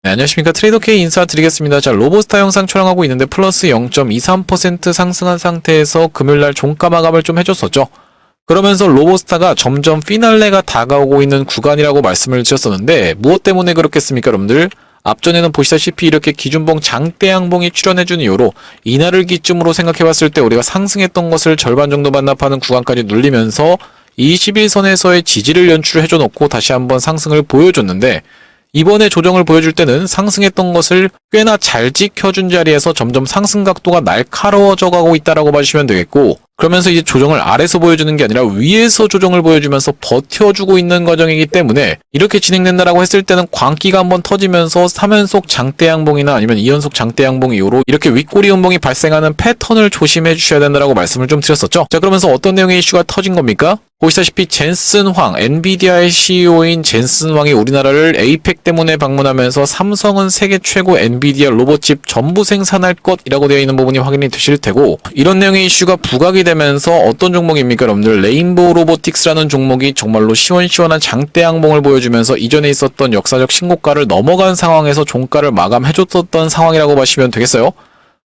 네, 안녕하십니까. 트레이더K 인사드리겠습니다. 자, 로보스타 영상 촬영하고 있는데 플러스 0.23% 상승한 상태에서 금요일날 종가 마감을 좀 해줬었죠. 그러면서 로보스타가 점점 피날레가 다가오고 있는 구간이라고 말씀을 드렸었는데 무엇 때문에 그렇겠습니까, 여러분들? 앞전에는 보시다시피 이렇게 기준봉 장대양봉이 출현해준 이후로 이날을 기점으로 생각해봤을 때 우리가 상승했던 것을 절반 정도 반납하는 구간까지 눌리면서 21선에서의 지지를 연출해줘 놓고 다시 한번 상승을 보여줬는데 이번에 조정을 보여줄 때는 상승했던 것을 꽤나 잘 지켜준 자리에서 점점 상승 각도가 날카로워져 가고 있다라고 봐주시면 되겠고, 그러면서 이제 조정을 아래서 보여주는 게 아니라 위에서 조정을 보여주면서 버텨주고 있는 과정이기 때문에 이렇게 진행된다라고 했을 때는 광기가 한번 터지면서 3연속 장대양봉이나 아니면 2연속 장대양봉 이후로 이렇게 윗꼬리 음봉이 발생하는 패턴을 조심해 주셔야 된다라고 말씀을 좀 드렸었죠. 자, 그러면서 어떤 내용의 이슈가 터진 겁니까? 보시다시피 젠슨 황, 엔비디아의 CEO인 젠슨 황이 우리나라를 에이펙 때문에 방문하면서 삼성은 세계 최고 엔비디아 로봇칩 전부 생산할 것이라고 되어 있는 부분이 확인이 되실 테고, 이런 내용의 이슈가 부각이 되면서 어떤 종목입니까, 여러분들? 레인보우 로보틱스라는 종목이 정말로 시원시원한 장대양봉을 보여주면서 이전에 있었던 역사적 신고가를 넘어간 상황에서 종가를 마감해줬었던 상황이라고 보시면 되겠어요.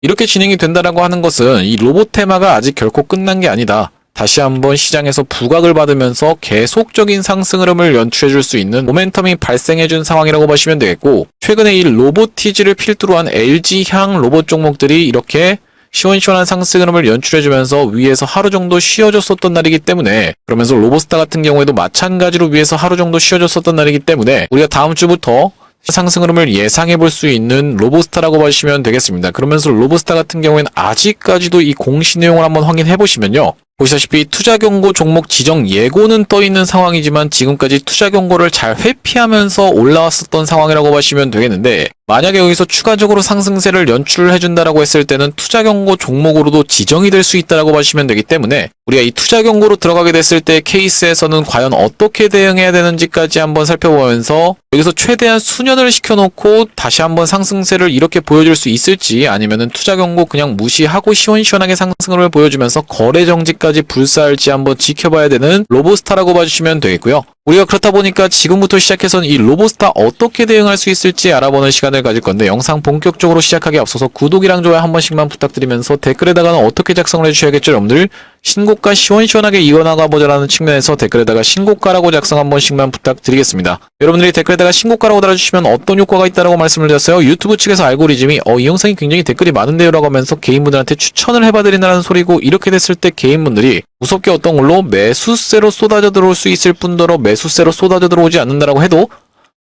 이렇게 진행이 된다라고 하는 것은 이 로봇 테마가 아직 결코 끝난 게 아니다. 다시 한번 시장에서 부각을 받으면서 계속적인 상승 흐름을 연출해줄 수 있는 모멘텀이 발생해준 상황이라고 보시면 되겠고, 최근에 이 로보티지를 필두로 한 LG향 로봇 종목들이 이렇게 시원시원한 상승 흐름을 연출해주면서 위에서 하루 정도 쉬어줬었던 날이기 때문에, 그러면서 로보스타 같은 경우에도 마찬가지로 위에서 하루 정도 쉬어줬었던 날이기 때문에 우리가 다음 주부터 상승 흐름을 예상해 볼 수 있는 로보스타라고 보시면 되겠습니다. 그러면서 로보스타 같은 경우에는 아직까지도 이 공시 내용을 한번 확인해 보시면요, 보시다시피 투자 경고 종목 지정 예고는 떠 있는 상황이지만 지금까지 투자 경고를 잘 회피하면서 올라왔었던 상황이라고 보시면 되겠는데, 만약에 여기서 추가적으로 상승세를 연출해준다라고 했을 때는 투자 경고 종목으로도 지정이 될 수 있다라고 보시면 되기 때문에 우리가 이 투자 경고로 들어가게 됐을 때 케이스에서는 과연 어떻게 대응해야 되는지까지 한번 살펴보면서 여기서 최대한 수년을 시켜놓고 다시 한번 상승세를 이렇게 보여줄 수 있을지, 아니면은 투자 경고 그냥 무시하고 시원시원하게 상승을 보여주면서 거래 정지까지 불사할지 한번 지켜봐야 되는 로보스타라고 봐주시면 되겠고요. 우리가 그렇다 보니까 지금부터 시작해서는 이 로보스타 어떻게 대응할 수 있을지 알아보는 시간을 가질 건데, 영상 본격적으로 시작하기 앞서서 구독이랑 좋아요 한 번씩만 부탁드리면서 댓글에다가는 어떻게 작성을 해주셔야겠죠, 여러분들? 신고가 시원시원하게 이어나가 보자라는 측면에서 댓글에다가 신고가라고 작성 한 번씩만 부탁드리겠습니다. 여러분들이 댓글에다가 신고가라고 달아주시면 어떤 효과가 있다라고 말씀을 드렸어요. 유튜브 측에서 알고리즘이 이 영상이 굉장히 댓글이 많은데요 라고 하면서 개인분들한테 추천을 해봐드린다는 소리고, 이렇게 됐을 때 개인분들이 무섭게 어떤 걸로 매수세로 쏟아져 들어올 수 있을 뿐더러 매수세로 쏟아져 들어오지 않는다라고 해도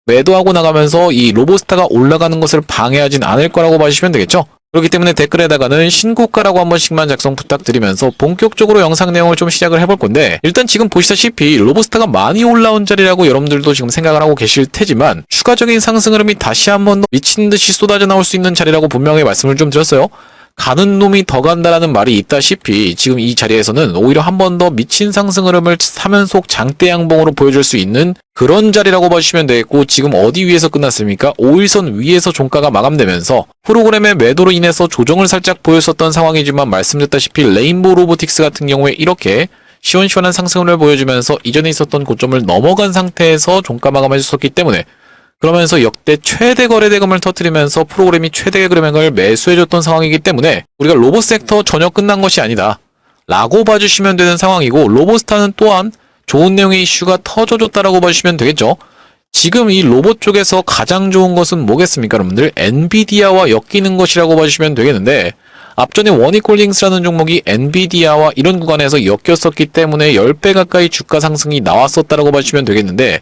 매도하고 나가면서 이 로보스타가 올라가는 것을 방해하진 않을 거라고 봐주시면 되겠죠. 그렇기 때문에 댓글에다가는 신고가라고 한 번씩만 작성 부탁드리면서 본격적으로 영상 내용을 좀 시작을 해볼 건데, 일단 지금 보시다시피 로보스타가 많이 올라온 자리라고 여러분들도 지금 생각을 하고 계실 테지만 추가적인 상승 흐름이 다시 한번 더 미친 듯이 쏟아져 나올 수 있는 자리라고 분명히 말씀을 좀 드렸어요. 가는 놈이 더 간다라는 말이 있다시피 지금 이 자리에서는 오히려 한 번 더 미친 상승 흐름을 3연속 장대양봉으로 보여줄 수 있는 그런 자리라고 봐주시면 되겠고, 지금 어디 위에서 끝났습니까? 5일선 위에서 종가가 마감되면서 프로그램의 매도로 인해서 조정을 살짝 보였었던 상황이지만 말씀드렸다시피 레인보우 로보틱스 같은 경우에 이렇게 시원시원한 상승을 보여주면서 이전에 있었던 고점을 넘어간 상태에서 종가 마감해줬었기 때문에, 그러면서 역대 최대 거래대금을 터뜨리면서 프로그램이 최대 금액을 매수해줬던 상황이기 때문에 우리가 로봇 섹터 전혀 끝난 것이 아니다 라고 봐주시면 되는 상황이고, 로보스타는 또한 좋은 내용의 이슈가 터져줬다라고 봐주시면 되겠죠. 지금 이 로봇 쪽에서 가장 좋은 것은 뭐겠습니까, 여러분들? 엔비디아와 엮이는 것이라고 봐주시면 되겠는데, 앞전에 원익홀딩스라는 종목이 엔비디아와 이런 구간에서 엮였었기 때문에 10배 가까이 주가 상승이 나왔었다라고 봐주시면 되겠는데,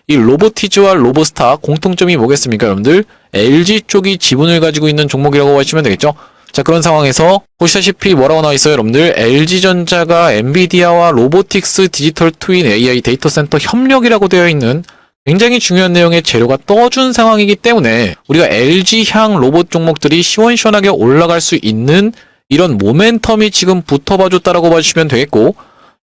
이 로보티즈와 로보스타 공통점이 뭐겠습니까, 여러분들? LG 쪽이 지분을 가지고 있는 종목이라고 보시면 되겠죠. 자, 그런 상황에서 보시다시피 뭐라고 나와 있어요, 여러분들? LG전자가 엔비디아와 로보틱스 디지털 트윈 AI 데이터 센터 협력이라고 되어 있는 굉장히 중요한 내용의 재료가 떠준 상황이기 때문에 우리가 LG향 로봇 종목들이 시원시원하게 올라갈 수 있는 이런 모멘텀이 지금 붙어봐줬다라고 봐주시면 되겠고,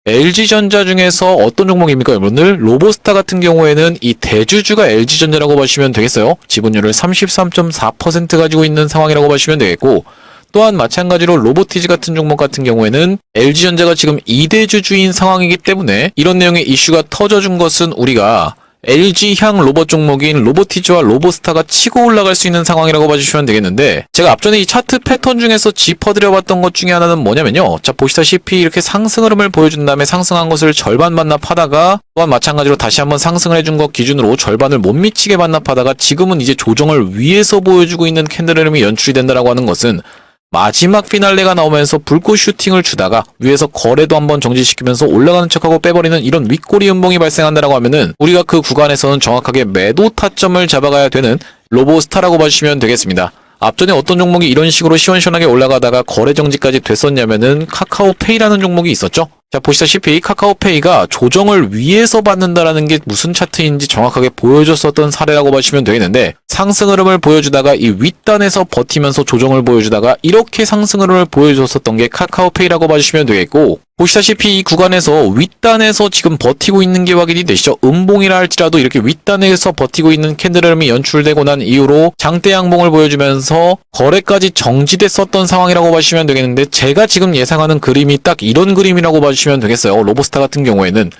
LG전자 중에서 어떤 종목입니까, 여러분들? 로보스타 같은 경우에는 이 대주주가 LG전자라고 보시면 되겠어요. 지분율을 33.4% 가지고 있는 상황이라고 보시면 되겠고, 또한 마찬가지로 로보티즈 같은 종목 같은 경우에는 LG전자가 지금 2대주주인 상황이기 때문에 이런 내용의 이슈가 터져준 것은 우리가 LG향 로봇 종목인 로보티즈와 로보스타가 치고 올라갈 수 있는 상황이라고 봐주시면 되겠는데, 제가 앞전에 이 차트 패턴 중에서 짚어드려봤던 것 중에 하나는 뭐냐면요, 자 보시다시피 이렇게 상승 흐름을 보여준 다음에 상승한 것을 절반 반납하다가 또한 마찬가지로 다시 한번 상승을 해준 것 기준으로 절반을 못 미치게 반납하다가 지금은 이제 조정을 위에서 보여주고 있는 캔들 흐름이 연출이 된다라고 하는 것은, 마지막 피날레가 나오면서 불꽃 슈팅을 주다가 위에서 거래도 한번 정지시키면서 올라가는 척하고 빼버리는 이런 윗꼬리 음봉이 발생한다라고 하면은, 우리가 그 구간에서는 정확하게 매도 타점을 잡아가야 되는 로보스타라고 봐주시면 되겠습니다. 앞전에 어떤 종목이 이런 식으로 시원시원하게 올라가다가 거래 정지까지 됐었냐면은 카카오페이라는 종목이 있었죠. 자 보시다시피 카카오페이가 조정을 위에서 받는다라는 게 무슨 차트인지 정확하게 보여줬었던 사례라고 보시면 되겠는데, 상승 흐름을 보여주다가 이 윗단에서 버티면서 조정을 보여주다가 이렇게 상승 흐름을 보여줬었던 게 카카오페이라고 봐주시면 되겠고, 보시다시피 이 구간에서 윗단에서 지금 버티고 있는 게 확인이 되시죠. 음봉이라 할지라도 이렇게 윗단에서 버티고 있는 캔들 흐름이 연출되고 난 이후로 장대 양봉을 보여주면서 거래까지 정지됐었던 상황이라고 봐주시면 되겠는데, 제가 지금 예상하는 그림이 딱 이런 그림이라고 봐주시면 되겠어요. 로보스타 같은 경우에는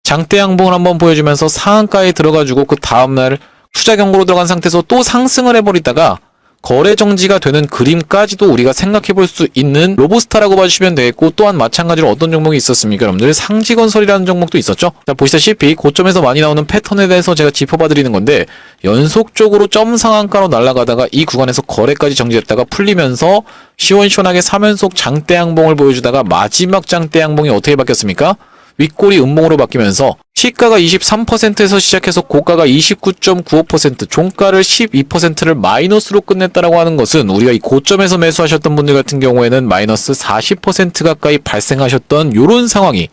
장대 양봉을 한번 보여주면서 상한가에 들어가지고 그 다음날 투자 경고로 들어간 상태에서 또 상승을 해버리다가 거래 정지가 되는 그림까지도 우리가 생각해 볼 수 있는 로보스타라고 봐주시면 되겠고, 또한 마찬가지로 어떤 종목이 있었습니까? 여러분들 상지건설이라는 종목도 있었죠. 자 보시다시피 고점에서 많이 나오는 패턴에 대해서 제가 짚어봐 드리는 건데, 연속적으로 점 상한가로 날아가다가 이 구간에서 거래까지 정지했다가 풀리면서 시원시원하게 3연속 장대 양봉을 보여주다가 마지막 장대 양봉이 어떻게 바뀌었습니까? 윗꼬리 음봉으로 바뀌면서 시가가 23%에서 시작해서 고가가 29.95%, 종가를 12%를 마이너스로 끝냈다라고 하는 것은, 우리가 이 고점에서 매수하셨던 분들 같은 경우에는 마이너스 40% 가까이 발생하셨던 요런 상황이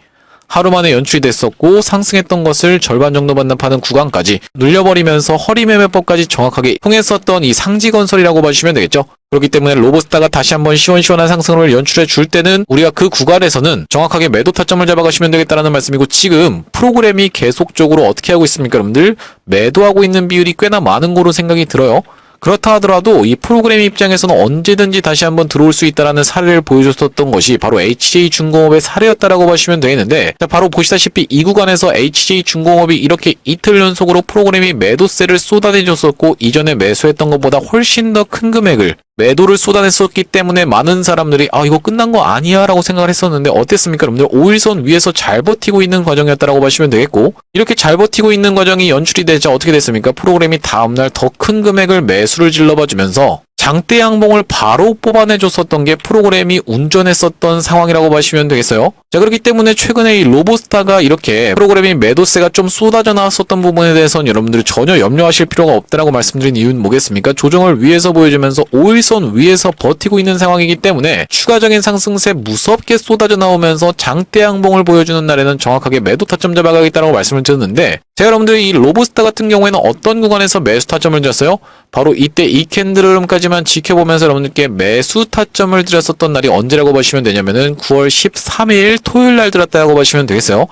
하루 만에 연출이 됐었고, 상승했던 것을 절반 정도 반납하는 구간까지 눌려버리면서 허리매매법까지 정확하게 통했었던 이 상지건설이라고 봐주시면 되겠죠. 그렇기 때문에 로보스타가 다시 한번 시원시원한 상승을 연출해 줄 때는 우리가 그 구간에서는 정확하게 매도 타점을 잡아가시면 되겠다는 말씀이고, 지금 프로그램이 계속적으로 어떻게 하고 있습니까 여러분들? 매도하고 있는 비율이 꽤나 많은 거로 생각이 들어요. 그렇다 하더라도 이 프로그램 입장에서는 언제든지 다시 한번 들어올 수 있다라는 사례를 보여줬었던 것이 바로 HJ중공업의 사례였다라고 보시면 되겠는데, 바로 보시다시피 이 구간에서 HJ중공업이 이렇게 이틀 연속으로 프로그램이 매도세를 쏟아내줬었고, 이전에 매수했던 것보다 훨씬 더 큰 금액을 매도를 쏟아냈었기 때문에 많은 사람들이 이거 끝난 거 아니야 라고 생각을 했었는데, 어땠습니까 여러분들? 5일선 위에서 잘 버티고 있는 과정이었다라고 보시면 되겠고, 이렇게 잘 버티고 있는 과정이 연출이 되자 어떻게 됐습니까? 프로그램이 다음날 더 큰 금액을 매수를 질러봐주면서 장대 양봉을 바로 뽑아내줬었던 게 프로그램이 운전했었던 상황이라고 보시면 되겠어요. 자, 그렇기 때문에 최근에 이 로보스타가 이렇게 프로그램이 매도세가 좀 쏟아져 나왔었던 부분에 대해서는 여러분들이 전혀 염려하실 필요가 없다라고 말씀드린 이유는 뭐겠습니까? 조정을 위에서 보여주면서 5일선 위에서 버티고 있는 상황이기 때문에 추가적인 상승세 무섭게 쏟아져 나오면서 장대 양봉을 보여주는 날에는 정확하게 매도 타점 잡아가겠다라고 말씀을 드렸는데, 제가 여러분들이 이 로보스타 같은 경우에는 어떤 구간에서 매수 타점을 드렸어요? 바로 이때 이 캔들 흐름까지만 지켜보면서 여러분들께 매수 타점을 드렸었던 날이 언제라고 보시면 되냐면은 9월 13일 토요일 날 들었다고 보시면 되겠어요.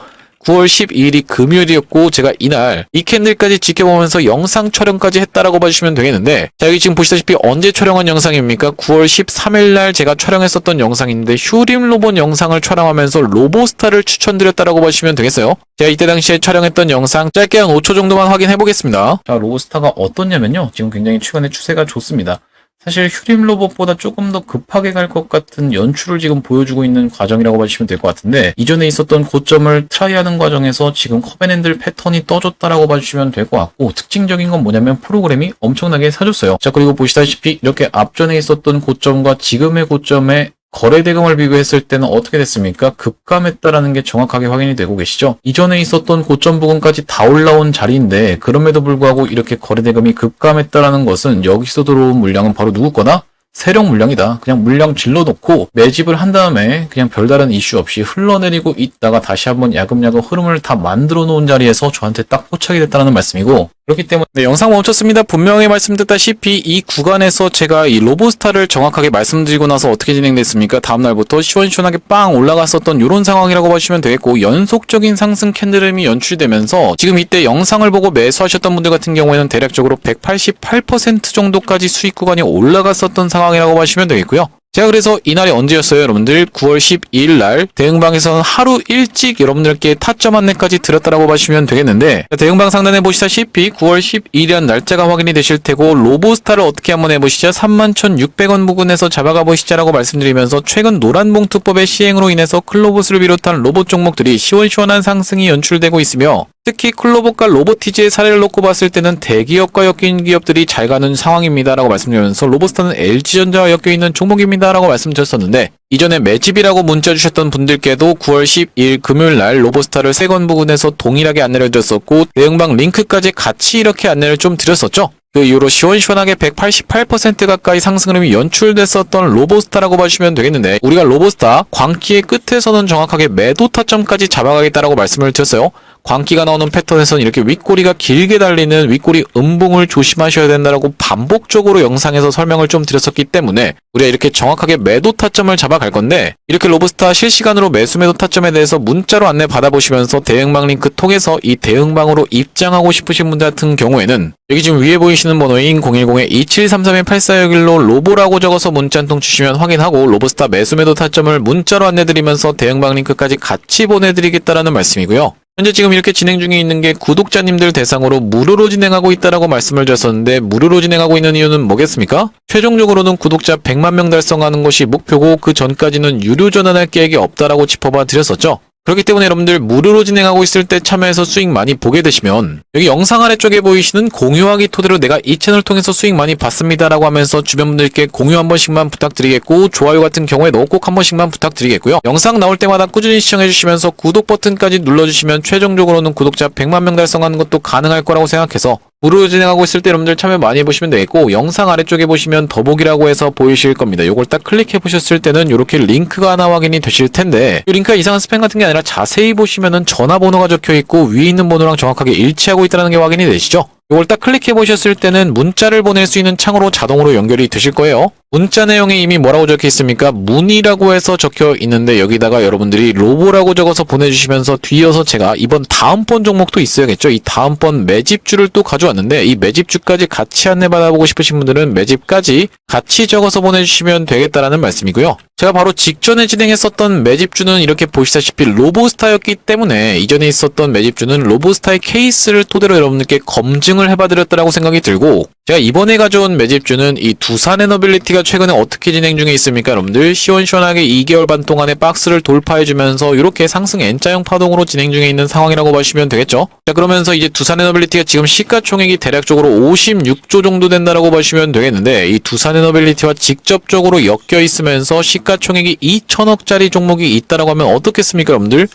9월 12일이 금요일이었고, 제가 이날 이 캔들까지 지켜보면서 영상 촬영까지 했다라고 봐주시면 되겠는데, 자 여기 지금 보시다시피 언제 촬영한 영상입니까? 9월 13일 날 제가 촬영했었던 영상인데, 휴림 로봇 영상을 촬영하면서 로보스타를 추천드렸다라고 보시면 되겠어요. 제가 이때 당시에 촬영했던 영상 짧게 한 5초 정도만 확인해 보겠습니다. 자, 로보스타가 어떻냐면요, 지금 굉장히 최근에 추세가 좋습니다. 사실 휴림 로봇보다 조금 더 급하게 갈 것 같은 연출을 지금 보여주고 있는 과정이라고 보시면 될 것 같은데, 이전에 있었던 고점을 트라이하는 과정에서 지금 커벤핸들 패턴이 떠줬다라고 봐주시면 될 것 같고, 특징적인 건 뭐냐면 프로그램이 엄청나게 사줬어요. 자, 그리고 보시다시피 이렇게 앞전에 있었던 고점과 지금의 고점의 거래 대금을 비교했을 때는 어떻게 됐습니까? 급감했다라는 게 정확하게 확인이 되고 계시죠? 이전에 있었던 고점 부근까지 다 올라온 자리인데, 그럼에도 불구하고 이렇게 거래 대금이 급감했다라는 것은 여기서 들어온 물량은 바로 누구 거다? 세력 물량이다. 그냥 물량 질러놓고 매집을 한 다음에 그냥 별다른 이슈 없이 흘러내리고 있다가 다시 한번 야금야금 흐름을 다 만들어 놓은 자리에서 저한테 딱 포착이 됐다는 말씀이고, 그렇기 때문에 영상 멈췄습니다. 분명히 말씀드렸다시피 이 구간에서 제가 이 로보스타를 정확하게 말씀드리고 나서 어떻게 진행됐습니까? 다음날부터 시원시원하게 빵 올라갔었던 이런 상황이라고 보시면 되겠고, 연속적인 상승 캔들음이 연출되면서 지금 이때 영상을 보고 매수하셨던 분들 같은 경우에는 대략적으로 188% 정도까지 수익 구간이 올라갔었던 상황이라고 보시면 되겠고요. 제가 그래서 이날이 언제였어요 여러분들? 9월 12일 날 대응방에서는 하루 일찍 여러분들께 타점 안내까지 드렸다라고 보시면 되겠는데, 대응방 상단에 보시다시피 9월 12일이란 날짜가 확인이 되실 테고, 로보스타를 어떻게 한번 해보시죠. 31,600원 부근에서 잡아가 보시자라고 말씀드리면서, 최근 노란봉투법의 시행으로 인해서 클로봇을 비롯한 로봇 종목들이 시원시원한 상승이 연출되고 있으며, 특히 클로봇과 로보티즈의 사례를 놓고 봤을 때는 대기업과 엮인 기업들이 잘 가는 상황입니다라고 말씀드리면서, 로보스타는 LG전자와 엮여있는 종목입니다라고 말씀드렸었는데, 이전에 매집이라고 문자 주셨던 분들께도 9월 12일 금요일날 로보스타를 세건 부근에서 동일하게 안내를 드렸었고, 대응방 링크까지 같이 이렇게 안내를 좀 드렸었죠. 그 이후로 시원시원하게 188% 가까이 상승 흐름이 연출됐었던 로보스타라고 보시면 되겠는데, 우리가 로보스타 광기의 끝에서는 정확하게 매도 타점까지 잡아가겠다라고 말씀을 드렸어요. 광기가 나오는 패턴에서는 이렇게 윗꼬리가 길게 달리는 윗꼬리 음봉을 조심하셔야 된다라고 반복적으로 영상에서 설명을 좀 드렸었기 때문에 우리가 이렇게 정확하게 매도 타점을 잡아갈 건데, 이렇게 로보스타 실시간으로 매수 매도 타점에 대해서 문자로 안내 받아보시면서 대응방 링크 통해서 이 대응방으로 입장하고 싶으신 분들 같은 경우에는 여기 지금 위에 보이시는 번호인 010-2733-8461로 로보라고 적어서 문자 한 통 주시면 확인하고, 로보스타 매수 매도 타점을 문자로 안내드리면서 대응방 링크까지 같이 보내드리겠다라는 말씀이고요. 현재 지금 이렇게 진행 중에 있는 게 구독자님들 대상으로 무료로 진행하고 있다라고 말씀을 드렸었는데, 무료로 진행하고 있는 이유는 뭐겠습니까? 최종적으로는 구독자 100만 명 달성하는 것이 목표고, 그 전까지는 유료 전환할 계획이 없다라고 짚어봐 드렸었죠. 그렇기 때문에 여러분들 무료로 진행하고 있을 때 참여해서 수익 많이 보게 되시면, 여기 영상 아래쪽에 보이시는 공유하기 토대로 내가 이 채널 통해서 수익 많이 봤습니다라고 하면서 주변 분들께 공유 한 번씩만 부탁드리겠고, 좋아요 같은 경우에도 꼭 한 번씩만 부탁드리겠고요. 영상 나올 때마다 꾸준히 시청해주시면서 구독 버튼까지 눌러주시면 최종적으로는 구독자 100만 명 달성하는 것도 가능할 거라고 생각해서 무료로 진행하고 있을 때 여러분들 참여 많이 해보시면 되겠고, 영상 아래쪽에 보시면 더보기라고 해서 보이실 겁니다. 요걸 딱 클릭해 보셨을 때는 이렇게 링크가 하나 확인이 되실 텐데, 이 링크가 이상한 스팸 같은 게 아니라 자세히 보시면은 전화번호가 적혀 있고 위에 있는 번호랑 정확하게 일치하고 있다는 게 확인이 되시죠? 이걸 딱 클릭해 보셨을 때는 문자를 보낼 수 있는 창으로 자동으로 연결이 되실 거예요. 문자 내용에 이미 뭐라고 적혀 있습니까? 문의라고 해서 적혀 있는데, 여기다가 여러분들이 로보라고 적어서 보내주시면서 뒤이어서 제가 이번 다음번 종목도 있어야겠죠. 이 다음번 매집주를 또 가져왔는데, 이 매집주까지 같이 안내받아보고 싶으신 분들은 매집까지 같이 적어서 보내주시면 되겠다라는 말씀이고요. 제가 바로 직전에 진행했었던 매집주는 이렇게 보시다시피 로보스타였기 때문에, 이전에 있었던 매집주는 로보스타의 케이스를 토대로 여러분들께 검증을 해봐드렸다라고 생각이 들고, 제가 이번에 가져온 매집주는 이 두산에너빌리티가 최근에 어떻게 진행 중에 있습니까? 여러분들 시원시원하게 2개월 반 동안의 박스를 돌파해주면서 이렇게 상승 N자형 파동으로 진행 중에 있는 상황이라고 보시면 되겠죠. 자, 그러면서 이제 두산에너빌리티가 지금 시가총액이 대략적으로 56조 정도 된다라고 보시면 되겠는데, 이 두산에너빌리티와 직접적으로 엮여 있으면서 시가총액이 2천억짜리 종목이 있다라고 하면 어떻겠습니까, 여러분들?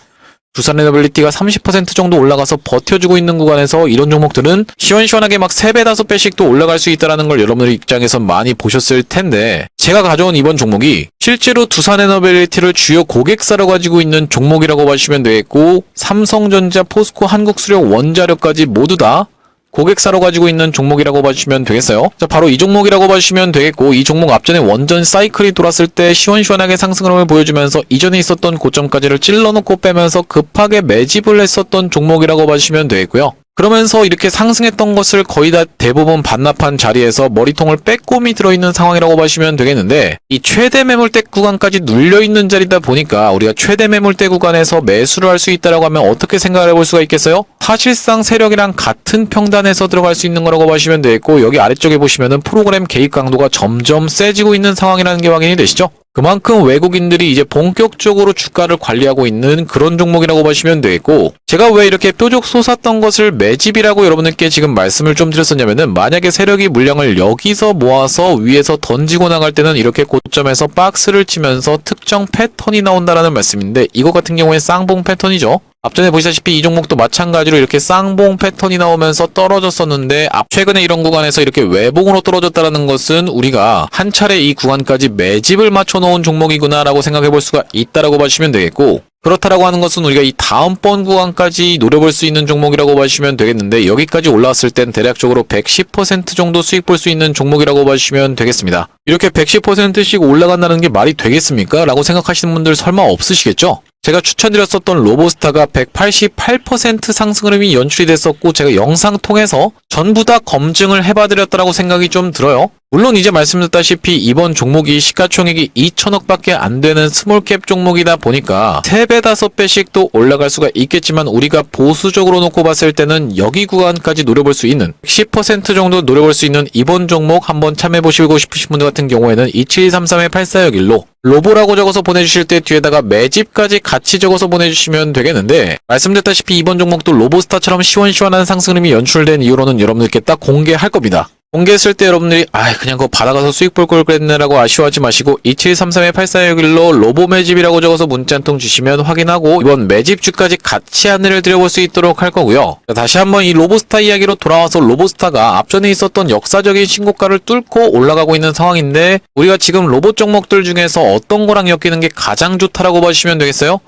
두산에너빌리티가 30% 정도 올라가서 버텨주고 있는 구간에서 이런 종목들은 시원시원하게 막 3배, 5배씩 또 올라갈 수 있다는 걸 여러분들 입장에서 많이 보셨을 텐데, 제가 가져온 이번 종목이 실제로 두산에너빌리티를 주요 고객사로 가지고 있는 종목이라고 보시면 되겠고, 삼성전자, 포스코, 한국수력, 원자력까지 모두 다 고객사로 가지고 있는 종목이라고 봐주시면 되겠어요. 자, 바로 이 종목이라고 봐주시면 되겠고, 이 종목 앞전에 원전 사이클이 돌았을 때 시원시원하게 상승 흐름을 보여주면서 이전에 있었던 고점까지를 찔러놓고 빼면서 급하게 매집을 했었던 종목이라고 봐주시면 되겠고요. 그러면서 이렇게 상승했던 것을 거의 다 대부분 반납한 자리에서 머리통을 빼꼼히 들어있는 상황이라고 보시면 되겠는데, 이 최대 매물대 구간까지 눌려있는 자리다 보니까 우리가 최대 매물대 구간에서 매수를 할 수 있다고 하면 어떻게 생각을 해볼 수가 있겠어요? 사실상 세력이랑 같은 평단에서 들어갈 수 있는 거라고 보시면 되겠고, 여기 아래쪽에 보시면은 프로그램 개입 강도가 점점 세지고 있는 상황이라는 게 확인이 되시죠? 그만큼 외국인들이 이제 본격적으로 주가를 관리하고 있는 그런 종목이라고 보시면 되겠고, 제가 왜 이렇게 뾰족 솟았던 것을 매집이라고 여러분들께 지금 말씀을 좀 드렸었냐면은, 만약에 세력이 물량을 여기서 모아서 위에서 던지고 나갈 때는 이렇게 고점에서 박스를 치면서 특정 패턴이 나온다라는 말씀인데, 이거 같은 경우에 쌍봉 패턴이죠. 앞전에 보시다시피 이 종목도 마찬가지로 이렇게 쌍봉 패턴이 나오면서 떨어졌었는데, 최근에 이런 구간에서 이렇게 외봉으로 떨어졌다는 것은 우리가 한 차례 이 구간까지 매집을 맞춰놓은 종목이구나 라고 생각해 볼 수가 있다라고 봐주시면 되겠고, 그렇다라고 하는 것은 우리가 이 다음번 구간까지 노려볼 수 있는 종목이라고 봐주시면 되겠는데, 여기까지 올라왔을 땐 대략적으로 110% 정도 수익 볼 수 있는 종목이라고 봐주시면 되겠습니다. 이렇게 110%씩 올라간다는 게 말이 되겠습니까? 라고 생각하시는 분들 설마 없으시겠죠? 제가 추천드렸었던 로보스타가 188% 상승 흐름이 연출이 됐었고, 제가 영상 통해서 전부 다 검증을 해봐드렸다라고 생각이 좀 들어요. 물론 이제 말씀드렸다시피 이번 종목이 시가총액이 2천억밖에 안 되는 스몰캡 종목이다 보니까 3배, 5배씩 또 올라갈 수가 있겠지만 우리가 보수적으로 놓고 봤을 때는 여기 구간까지 노려볼 수 있는 10% 정도 노려볼 수 있는 이번 종목 한번 참여해보시고 싶으신 분들 같은 경우에는 2733-8461로 로보라고 적어서 보내주실 때 뒤에다가 매집까지 같이 적어서 보내주시면 되겠는데 말씀드렸다시피 이번 종목도 로보스타처럼 시원시원한 상승 흐름이 연출된 이유로는 여러분들께 딱 공개할 겁니다. 공개했을 때 여러분들이 그냥 그거 받아가서 수익 볼 걸 그랬네라고 아쉬워하지 마시고 2733-8461로 로보 매집이라고 적어서 문자 한 통 주시면 확인하고 이번 매집주까지 같이 안내를 드려볼 수 있도록 할 거고요. 자, 다시 한번 이 로보스타 이야기로 돌아와서 로보스타가 앞전에 있었던 역사적인 신고가를 뚫고 올라가고 있는 상황인데 우리가 지금 로봇 종목들 중에서 어떤 거랑 엮이는 게 가장 좋다라고 봐주시면 되겠어요?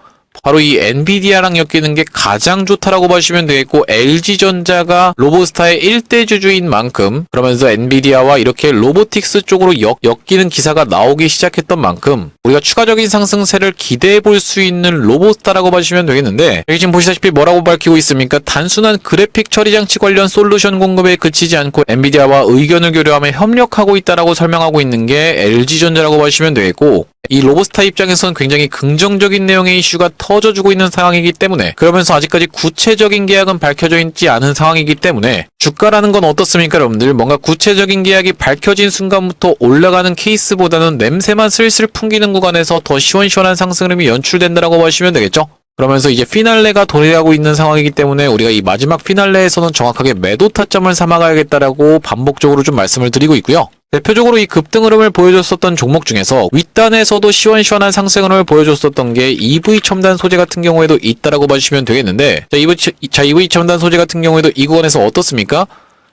바로 이 엔비디아랑 엮이는 게 가장 좋다라고 봐주시면 되겠고 LG전자가 로보스타의 1대 주주인 만큼 그러면서 엔비디아와 이렇게 로보틱스 쪽으로 엮이는 기사가 나오기 시작했던 만큼 우리가 추가적인 상승세를 기대해 볼 수 있는 로보스타라고 봐주시면 되겠는데 여기 지금 보시다시피 뭐라고 밝히고 있습니까? 단순한 그래픽 처리 장치 관련 솔루션 공급에 그치지 않고 엔비디아와 의견을 교류하며 협력하고 있다라고 설명하고 있는 게 LG전자라고 봐주시면 되겠고 이 로보스타 입장에서는 굉장히 긍정적인 내용의 이슈가 터져주고 있는 상황이기 때문에 그러면서 아직까지 구체적인 계약은 밝혀져 있지 않은 상황이기 때문에 주가라는 건 어떻습니까 여러분들? 뭔가 구체적인 계약이 밝혀진 순간부터 올라가는 케이스보다는 냄새만 슬슬 풍기는 구간에서 더 시원시원한 상승 흐름이 연출된다라고 보시면 되겠죠? 그러면서 이제 피날레가 도래하고 있는 상황이기 때문에 우리가 이 마지막 피날레에서는 정확하게 매도 타점을 삼아가야겠다라고 반복적으로 좀 말씀을 드리고 있고요. 대표적으로 이 급등 흐름을 보여줬었던 종목 중에서 윗단에서도 시원시원한 상승 흐름을 보여줬었던 게 EV 첨단 소재 같은 경우에도 있다라고 봐주시면 되겠는데 EV 첨단 소재 같은 경우에도 이 구간에서 어떻습니까?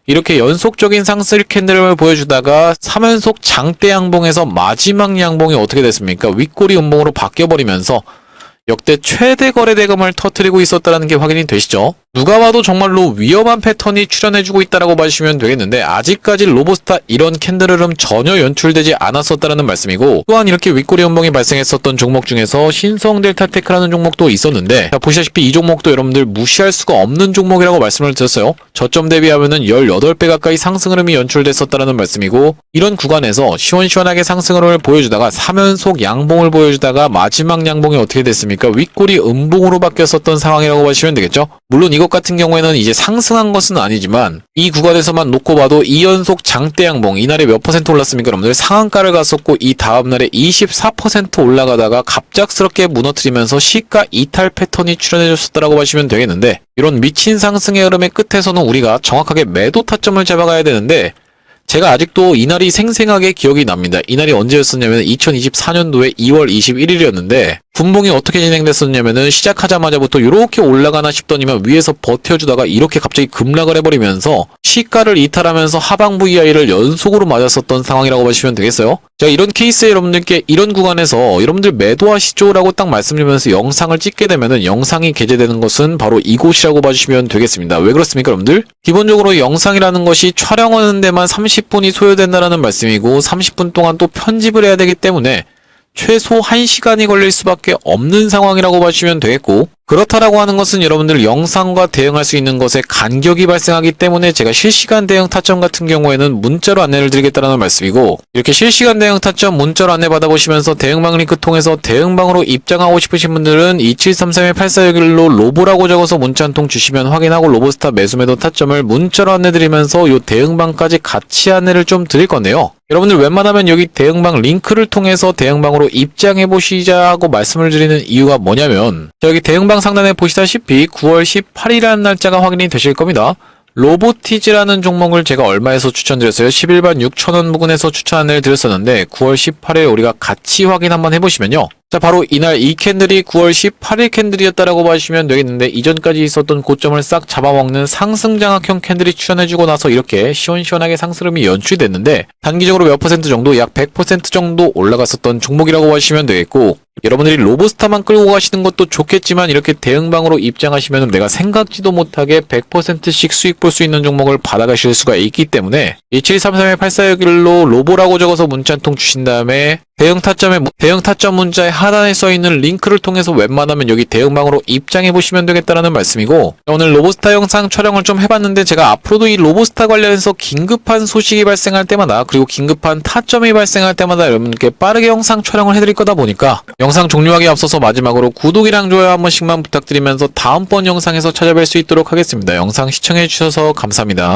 이렇게 연속적인 상승 캔들을 보여주다가 3연속 장대 양봉에서 마지막 양봉이 어떻게 됐습니까? 윗꼬리 음봉으로 바뀌어버리면서 역대 최대 거래 대금을 터뜨리고 있었다는 게 확인이 되시죠? 누가 봐도 정말로 위험한 패턴이 출현해주고 있다라고 봐주시면 되겠는데 아직까지 로보스타 이런 캔들 흐름 전혀 연출되지 않았었다는 말씀이고 또한 이렇게 윗꼬리 음봉이 발생했었던 종목 중에서 신성델타테크라는 종목도 있었는데 자, 보시다시피 이 종목도 여러분들 무시할 수가 없는 종목이라고 말씀을 드렸어요. 저점 대비하면은 18배 가까이 상승 흐름이 연출됐었다는 말씀이고 이런 구간에서 시원시원하게 상승 흐름을 보여주다가 3연속 양봉을 보여주다가 마지막 양봉이 어떻게 됐습니까? 윗꼬리 음봉으로 바뀌었었던 상황이라고 보시면 되겠죠? 물론 이것 같은 경우에는 이제 상승한 것은 아니지만 이 구간에서만 놓고 봐도 2연속 장대 양봉 이날에 몇 퍼센트 올랐습니까? 여러분들 상한가를 갔었고 이 다음날에 24% 올라가다가 갑작스럽게 무너뜨리면서 시가 이탈 패턴이 출현해줬었다라고 보시면 되겠는데 이런 미친 상승의 흐름의 끝에서는 우리가 정확하게 매도 타점을 잡아가야 되는데 제가 아직도 이날이 생생하게 기억이 납니다. 이날이 언제였었냐면 2024년도에 2월 21일이었는데 분봉이 어떻게 진행됐었냐면은 시작하자마자부터 이렇게 올라가나 싶더니만 위에서 버텨주다가 이렇게 갑자기 급락을 해버리면서 시가를 이탈하면서 하방 VI를 연속으로 맞았었던 상황이라고 보시면 되겠어요. 제가 이런 케이스에 여러분들께 이런 구간에서 여러분들 매도하시죠 라고 딱 말씀드리면서 영상을 찍게 되면은 영상이 게재되는 것은 바로 이곳이라고 봐주시면 되겠습니다. 왜 그렇습니까 여러분들? 기본적으로 영상이라는 것이 촬영하는 데만 30분이 소요된다는 말씀이고 30분 동안 또 편집을 해야 되기 때문에 최소 1시간이 걸릴 수밖에 없는 상황이라고 봐주시면 되겠고 그렇다라고 하는 것은 여러분들 영상과 대응할 수 있는 것에 간격이 발생하기 때문에 제가 실시간 대응 타점 같은 경우에는 문자로 안내를 드리겠다는 말씀이고 이렇게 실시간 대응 타점 문자로 안내 받아보시면서 대응방 링크 통해서 대응방으로 입장하고 싶으신 분들은 2733-8461로 로보라고 적어서 문자 한 통 주시면 확인하고 로보스타 매수매도 타점을 문자로 안내드리면서 이 대응방까지 같이 안내를 좀 드릴 건데요. 여러분들 웬만하면 여기 대응방 링크를 통해서 대응방으로 입장해보시자 하고 말씀을 드리는 이유가 뭐냐면 여기 대응방 상단에 보시다시피 9월 18일이라는 날짜가 확인이 되실 겁니다. 로보티즈라는 종목을 제가 얼마에서 추천드렸어요? 11만 6천원 부근에서 추천을 드렸었는데 9월 18일 우리가 같이 확인 한번 해보시면요. 자 바로 이날 이 캔들이 9월 18일 캔들이었다라고 봐주시면 되겠는데 이전까지 있었던 고점을 싹 잡아먹는 상승장악형 캔들이 출현해주고 나서 이렇게 시원시원하게 상승름이 연출됐는데 단기적으로 몇 퍼센트 정도 약 100% 정도 올라갔었던 종목이라고 봐주시면 되겠고 여러분들이 로보스타만 끌고 가시는 것도 좋겠지만 이렇게 대응방으로 입장하시면 내가 생각지도 못하게 100%씩 수익 볼 수 있는 종목을 받아가실 수가 있기 때문에 2733-8461로 로보라고 적어서 문자 한 통 주신 다음에 대응 타점 문자에 하단에 써있는 링크를 통해서 웬만하면 여기 대응방으로 입장해보시면 되겠다라는 말씀이고, 오늘 로보스타 영상 촬영을 좀 해봤는데 제가 앞으로도 이 로보스타 관련해서 긴급한 소식이 발생할 때마다, 그리고 긴급한 타점이 발생할 때마다 여러분께 빠르게 영상 촬영을 해드릴 거다 보니까 영상 종료하기 앞서서 마지막으로 구독이랑 좋아요 한 번씩만 부탁드리면서 다음번 영상에서 찾아뵐 수 있도록 하겠습니다. 영상 시청해주셔서 감사합니다.